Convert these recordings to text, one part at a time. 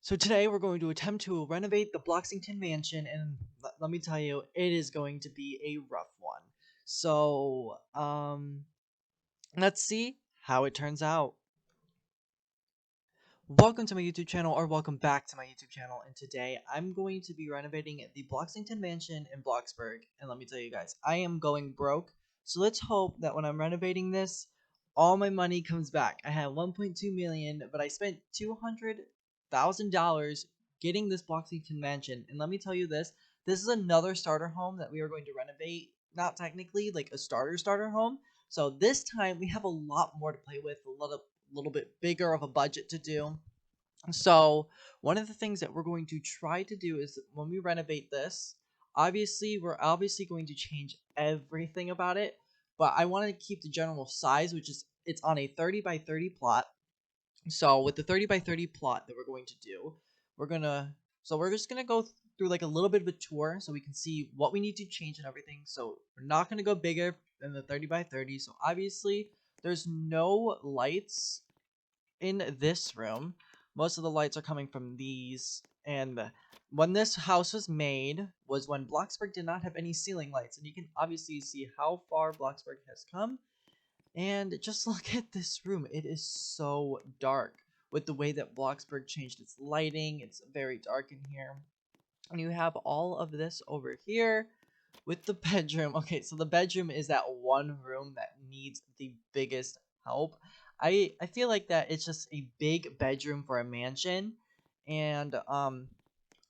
So today we're going to attempt to renovate the Bloxington mansion, and let me tell you, it is going to be a rough one. So, let's see how it turns out. Welcome to my YouTube channel, or welcome back to my YouTube channel, and today I'm going to be renovating the Bloxington mansion in Bloxburg, and let me tell you guys, I am going broke, so let's hope that when I'm renovating this, all my money comes back. I had 1.2 million, but I spent $200,000 getting this Bloxington mansion, and let me tell you this is another starter home that we are going to renovate, not technically like a starter home, so this time we have a lot more to play with, a little bit bigger of a budget to do. So one of the things that we're going to try to do is when we renovate this, we're obviously going to change everything about it, but I want to keep the general size, which is it's on a 30 by 30 plot. So with the 30 by 30 plot that we're going to do, we're just gonna go through like a little bit of a tour so we can see what we need to change and everything. So we're not gonna go bigger than the 30 by 30. So obviously there's no lights in this room. Most of the lights are coming from these. And when this house was made was when Bloxburg did not have any ceiling lights. And you can obviously see how far Bloxburg has come. And just look at this room. It is so dark. With the way that Bloxburg changed its lighting, it's very dark in here. And you have all of this over here with the bedroom. Okay, so the bedroom is that one room that needs the biggest help. I feel like that it's just a big bedroom for a mansion, and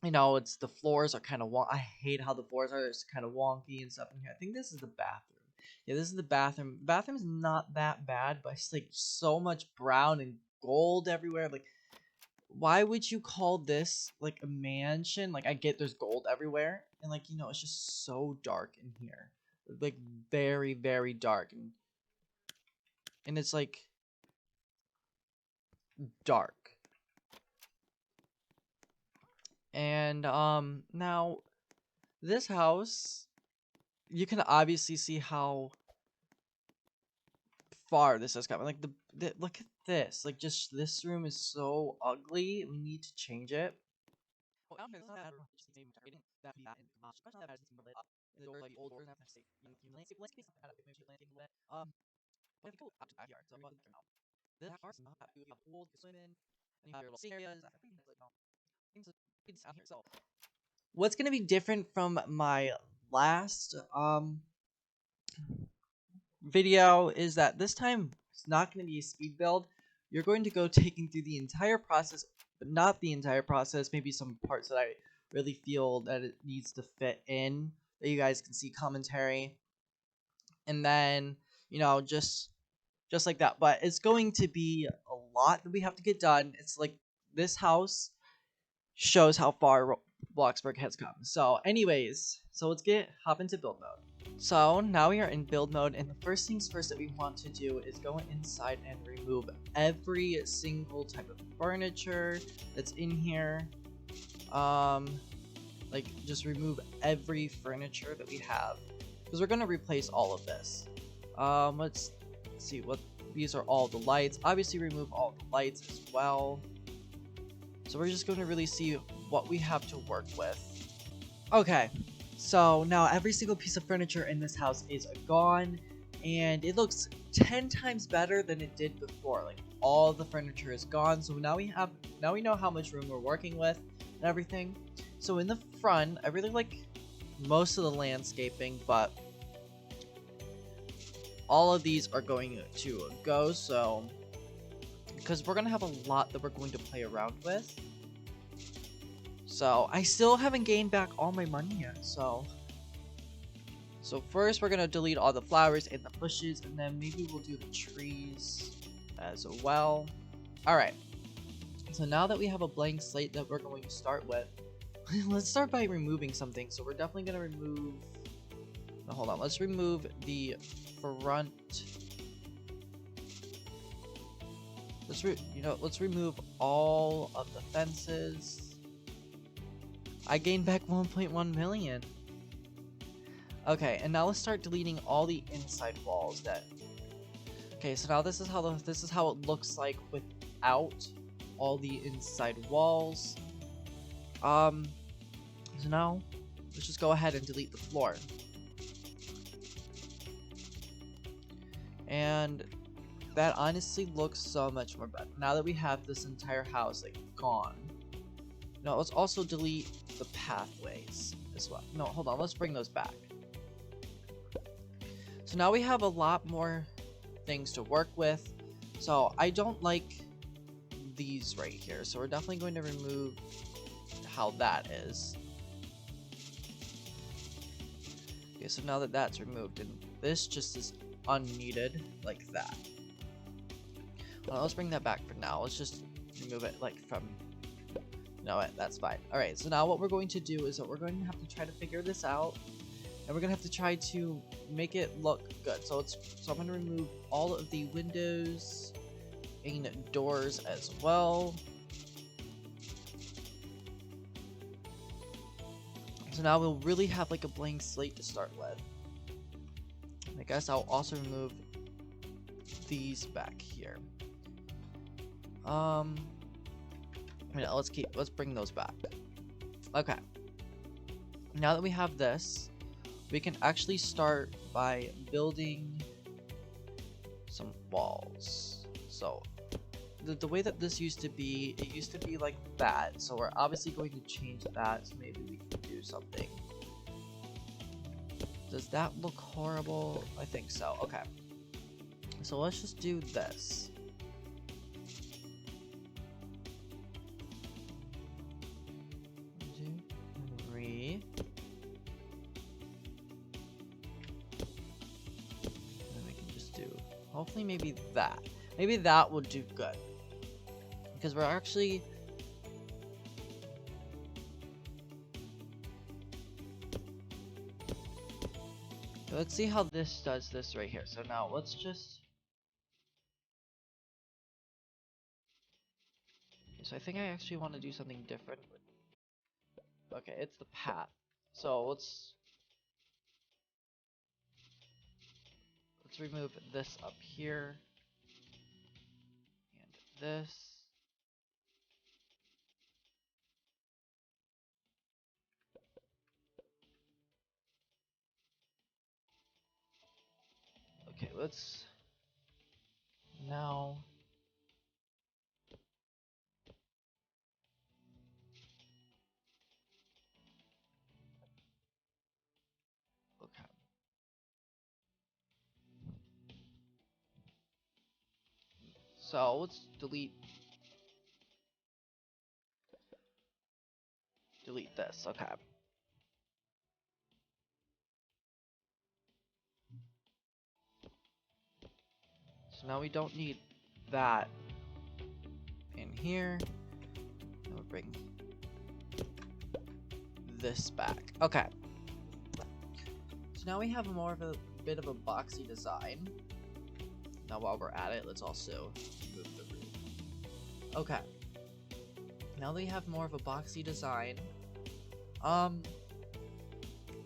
it's the floors are kind of I hate how the floors are. It's kind of wonky and stuff in here. I think this is the bathroom. Yeah, this is the bathroom. Bathroom's not that bad, but it's like so much brown and gold everywhere. Like, why would you call this like a mansion? Like, I get there's gold everywhere, and like it's just so dark in here, like very very dark, and it's like dark. And now this house, you can obviously see how far this has come. Like look at this. Like just this room is so ugly. We need to change it. What's gonna be different from my last video is that this time it's not going to be a speed build. You're going to go taking through the entire process, but not the entire process. Maybe some parts that I really feel that it needs to fit in, that you guys can see commentary, and then just like that. But it's going to be a lot that we have to get done. It's like this house shows how far Bloxburg has come. So anyways, so let's hop into build mode. So now we are in build mode, and the first things first that we want to do is go inside and remove every single type of furniture that's in here. Like just remove every furniture that we have, because we're gonna replace all of this. Let's see what these are. All the lights, obviously remove all the lights as well. So we're just going to really see what we have to work with. Okay, so now every single piece of furniture in this house is gone, and it looks 10 times better than it did before. Like all the furniture is gone, so now we know how much room we're working with and everything. So in the front, I really like most of the landscaping, but all of these are going to go, so because we're gonna have a lot that we're going to play around with. So I still haven't gained back all my money yet, so first we're gonna delete all the flowers and the bushes, and then maybe we'll do the trees as well. Alright, so now that we have a blank slate that we're going to start with, let's start by removing something. So we're definitely gonna remove, no, hold on, let's remove the front. Let's remove all of the fences. I gained back 1.1 million. Okay, and now let's start deleting all the inside walls Okay, so now this is how it looks like without all the inside walls. So now let's just go ahead and delete the floor. And that honestly looks so much more better now that we have this entire house like gone. Now let's also delete the pathways as well. No, hold on, let's bring those back. So now we have a lot more things to work with. So I don't like these right here, so we're definitely going to remove how that is. Okay, so now that that's removed, and this just is unneeded like that. Well, let's bring that back for now. Let's just remove it like from... No, that's fine. Alright, so now what we're going to do is that we're going to have to try to figure this out. And we're going to have to try to make it look good. So I'm going to remove all of the windows and doors as well. So now we'll really have like a blank slate to start with. I guess I'll also remove these back here. Yeah, let's bring those back. Okay. Now that we have this, we can actually start by building some walls. So the way that this used to be, it used to be like that. So we're obviously going to change that. So maybe we can do something. Does that look horrible? I think so. Okay. So let's just do this. 1, 2, 3. And we can just do, hopefully maybe that. Maybe that will do good. Because we're actually... Let's see how this does this right here. So now let's just... So I think I actually want to do something different. Okay, it's the path. So let's remove this up here. And this. Okay, let's now... Okay. So let's delete this. Okay. So now we don't need that in here. And we'll bring this back. Okay. So now we have more of a bit of a boxy design. Now while we're at it, let's also remove the roof. Okay. Now that we have more of a boxy design,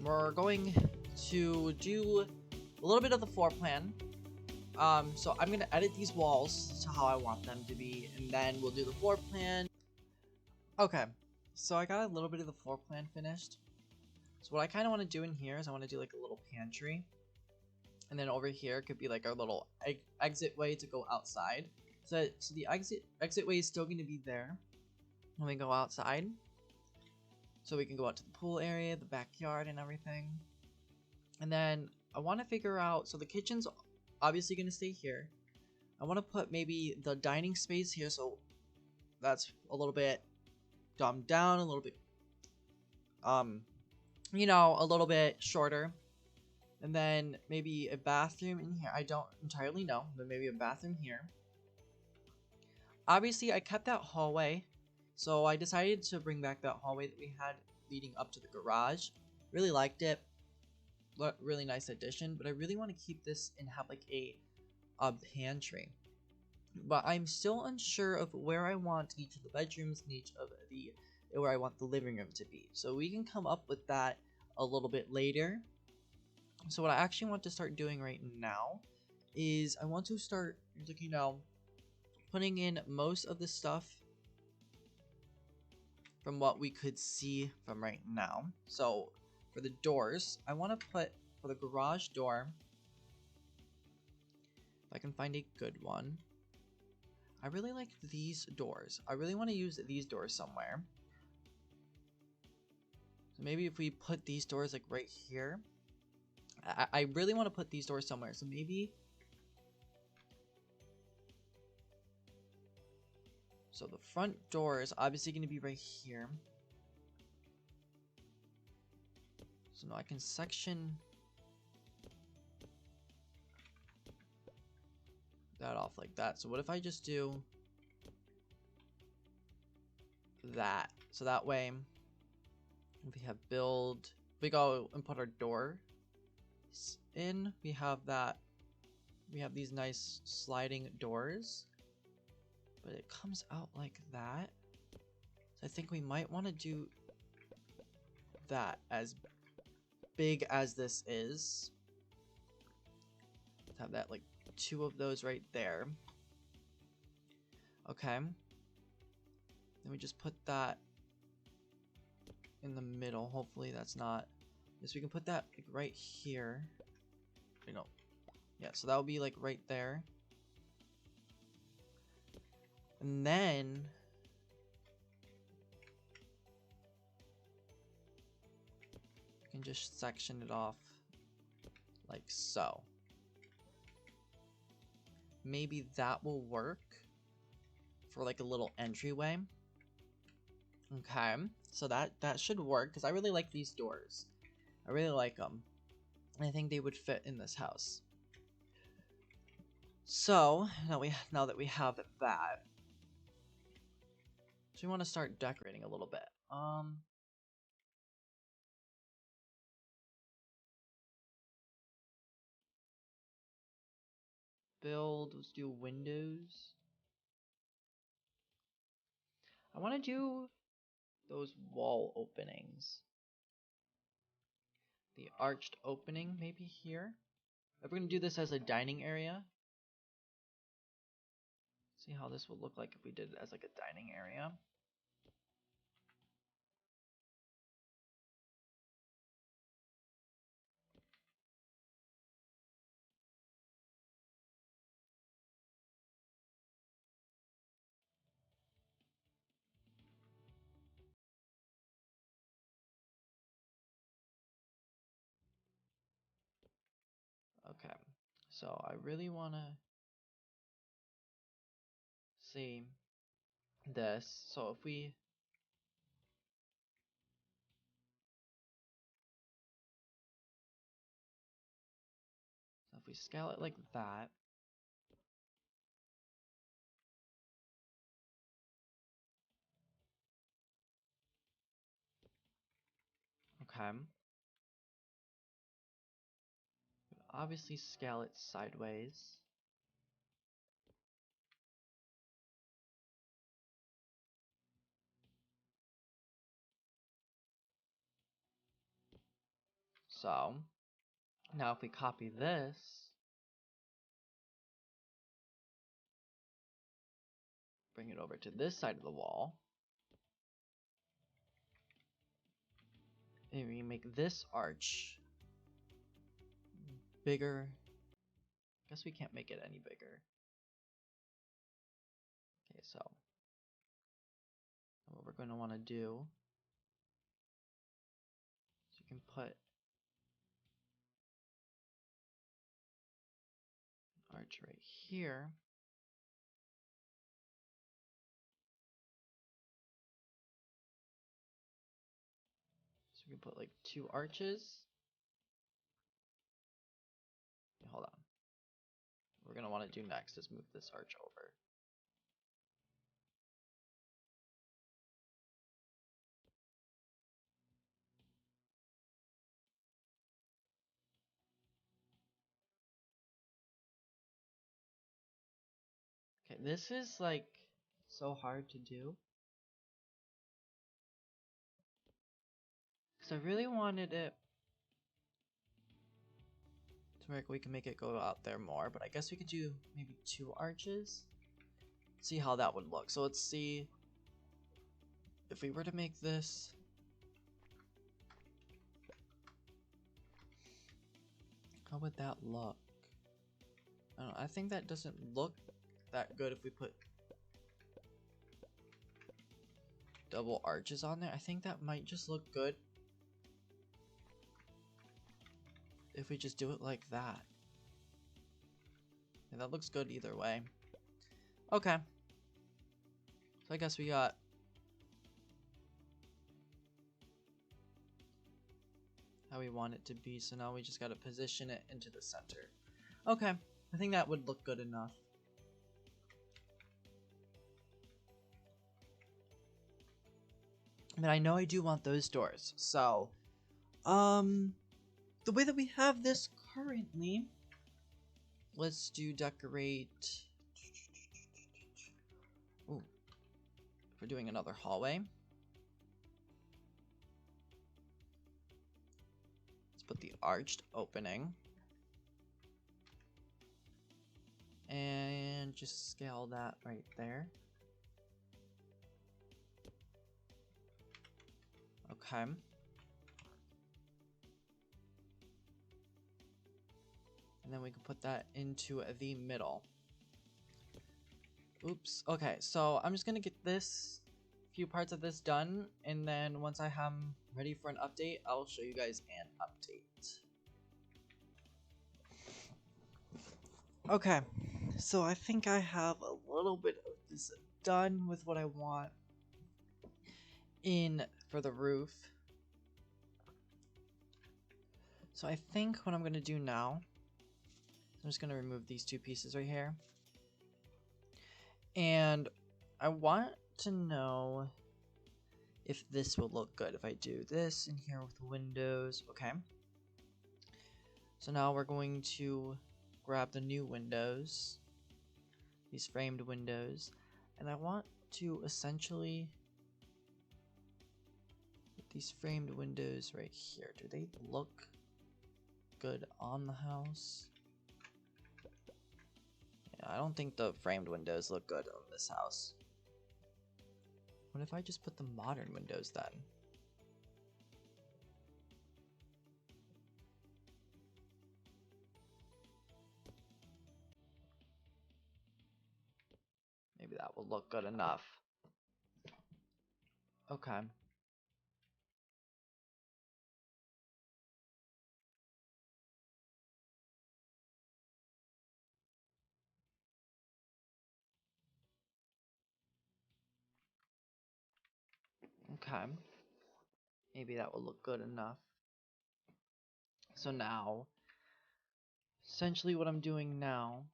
we're going to do a little bit of the floor plan. So I'm gonna edit these walls to how I want them to be, and then we'll do the floor plan. Okay, so I got a little bit of the floor plan finished. So what I kind of want to do in here is I want to do like a little pantry, and then over here could be like our little exit way to go outside. So the exit way is still going to be there when we go outside, so we can go out to the pool area, the backyard, and everything. And then I want to figure out, so the kitchen's obviously going to stay here. I want to put maybe the dining space here, so that's a little bit dumbed down, a little bit, you know, a little bit shorter. And then maybe a bathroom in here. I don't entirely know, but maybe a bathroom here. Obviously, I kept that hallway, so I decided to bring back that hallway that we had leading up to the garage. Really liked it. Really nice addition, but I really want to keep this and have like a pantry. But I'm still unsure of where I want each of the bedrooms and each of the where I want the living room to be. So we can come up with that a little bit later. So what I actually want to start doing right now is I want to start, you know, putting in most of the stuff from what we could see from right now. So for the doors, I want to put, for the garage door, if I can find a good one. I really like these doors. I really want to use these doors somewhere. So maybe if we put these doors like right here. I really want to put these doors somewhere. So maybe... So the front door is obviously going to be right here. So now I can section that off like that. So what if I just do that? So that way, if we have build, we go and put our door in. We have that. We have these nice sliding doors, but it comes out like that. So I think we might want to do that as big as this is. Let's have that like 2 of those right there. Okay. Then we just put that in the middle. Hopefully that's not... Yes, we can put that like right here. You know. Yeah, so that would be like right there. And then you can just section it off like so. Maybe that will work for like a little entryway. Okay, so that should work because I really like these doors. I really like them. I think they would fit in this house. So now that we have that, so we want to start decorating a little bit. Build. Let's do windows. I want to do those wall openings. The arched opening maybe here. If we're gonna do this as a dining area. See how this would look like if we did it as like a dining area. Okay, so I really want to see this. So if we scale it like that, okay, obviously scale it sideways. So now if we copy this, bring it over to this side of the wall, and we make this arch bigger. Guess we can't make it any bigger. Okay, so what we're going to want to do is you can put an arch right here. So we can put like 2 arches. Okay, hold on. What we're going to want to do next is move this arch over. Okay, this is like so hard to do. Because I really wanted it to where we can make it go out there more, but I guess we could do maybe 2 arches. See how that would look. So let's see if we were to make this, how would that look? I don't know, I think that doesn't look that good if we put double arches on there. I think that might just look good if we just do it like that. Yeah, that looks good either way. Okay. So I guess we got how we want it to be. So now we just got to position it into the center. Okay. I think that would look good enough. But I know I do want those doors. So, the way that we have this currently, let's do decorate. Ooh. We're doing another hallway. Let's put the arched opening. And just scale that right there. Okay. And then we can put that into the middle. Oops. Okay, so I'm just gonna get this few parts of this done, and then once I have ready for an update, I'll show you guys an update. Okay, so I think I have a little bit of this done with what I want in for the roof. So I think what I'm gonna do now, I'm just gonna remove these two pieces right here. And I want to know if this will look good if I do this in here with windows. Okay. So now we're going to grab the new windows, these framed windows, and I want to essentially put these framed windows right here. Do they look good on the house? Yeah, I don't think the framed windows look good on this house. What if I just put the modern windows then? Maybe that will look good enough. Okay. Okay. Maybe that will look good enough. So now, essentially what I'm doing now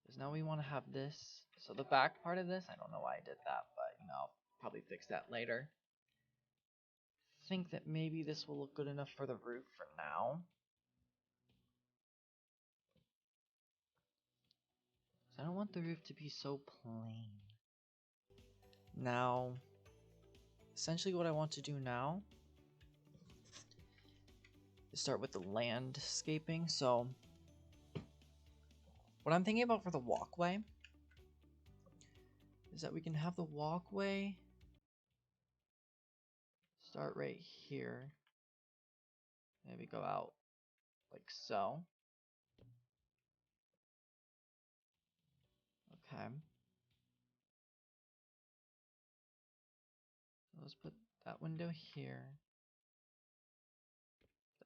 is now we want to have this. So the back part of this, I don't know why I did that, but you know, I'll probably fix that later. Think that maybe this will look good enough for the roof for now. So I don't want the roof to be so plain. Now, essentially what I want to do now is start with the landscaping. So what I'm thinking about for the walkway is that we can have the walkway start right here. Maybe go out like so. Okay. Let's put that window here.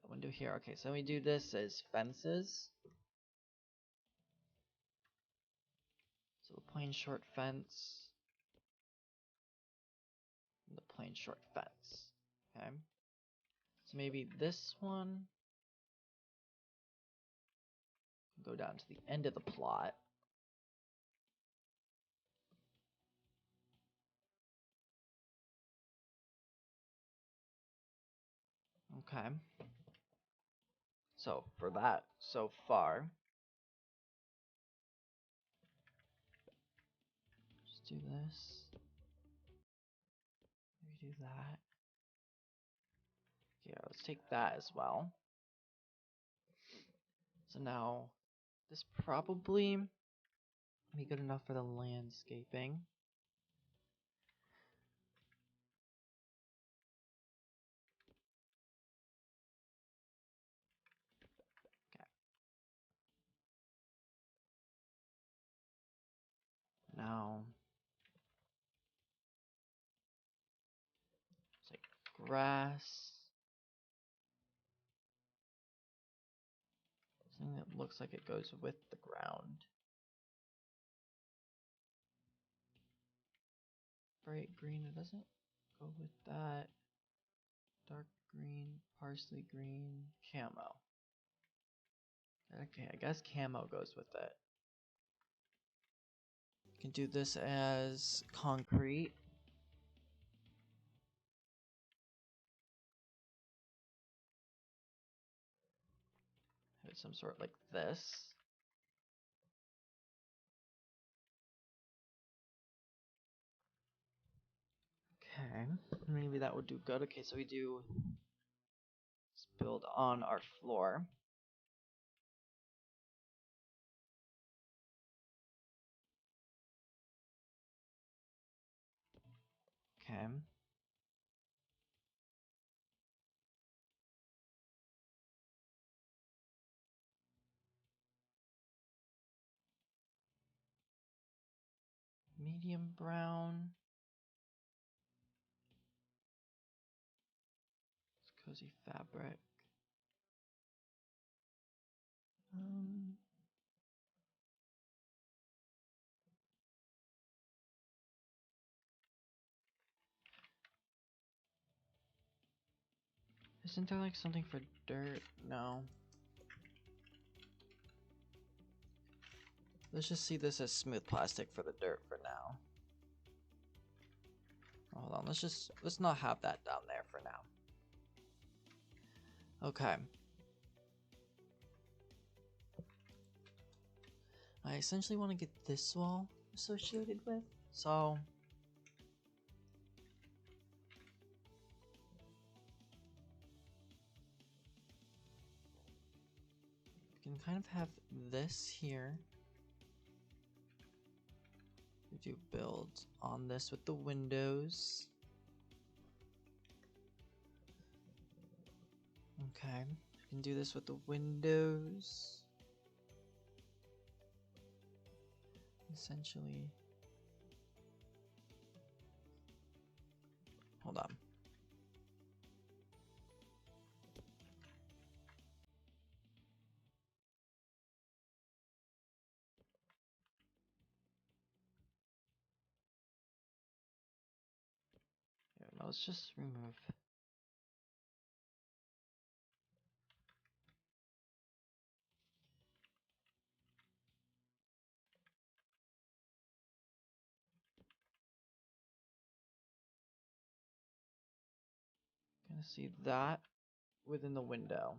That window here. Okay, so we do this as fences. So the plain short fence. And the plain short fence. Okay. So maybe this one can go down to the end of the plot. Okay. So for that, so far, just do this. Maybe do that. Yeah, let's take that as well. So now, this probably be good enough for the landscaping. Okay. Now, it's like grass. Something that looks like it goes with the ground. Bright green, it doesn't go with that. Dark green, parsley green, camo. Okay, I guess camo goes with it. You can do this as concrete. Have it some sort like this. Okay, maybe that would do good. Okay, so let's build on our floor. Okay. Medium brown. It's cozy fabric. Isn't there like something for dirt? No. Let's just see this as smooth plastic for the dirt for now. Hold on, let's not have that down there for now. Okay. I essentially want to get this wall associated with, so we can kind of have this here. We do build on this with the windows. Okay, we can do this with the windows. Essentially. Hold on. Yeah, no, let's just remove. Gonna see that within the window.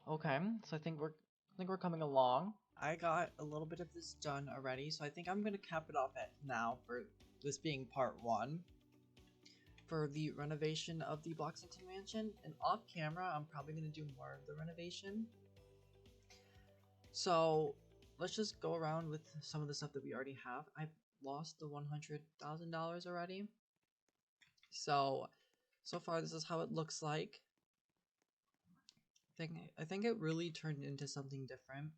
Okay, so I think we're coming along. I got a little bit of this done already, so I think I'm gonna cap it off at now for this being part 1 for the renovation of the Bloxington mansion. And off camera, I'm probably gonna do more of the renovation. So let's just go around with some of the stuff that we already have. I've lost the $100,000 already. So far this is how it looks like. I think it really turned into something different.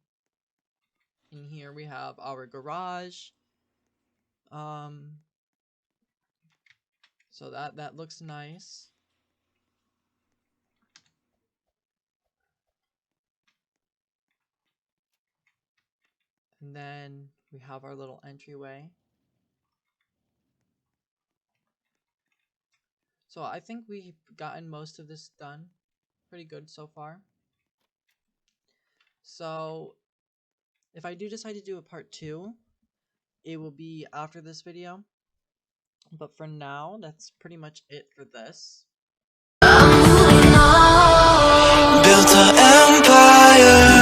In here we have our garage. So that looks nice. And then we have our little entryway. So I think we've gotten most of this done pretty good so far. So if I do decide to do a part 2, it will be after this video. But for now, that's pretty much it for this. Built an empire.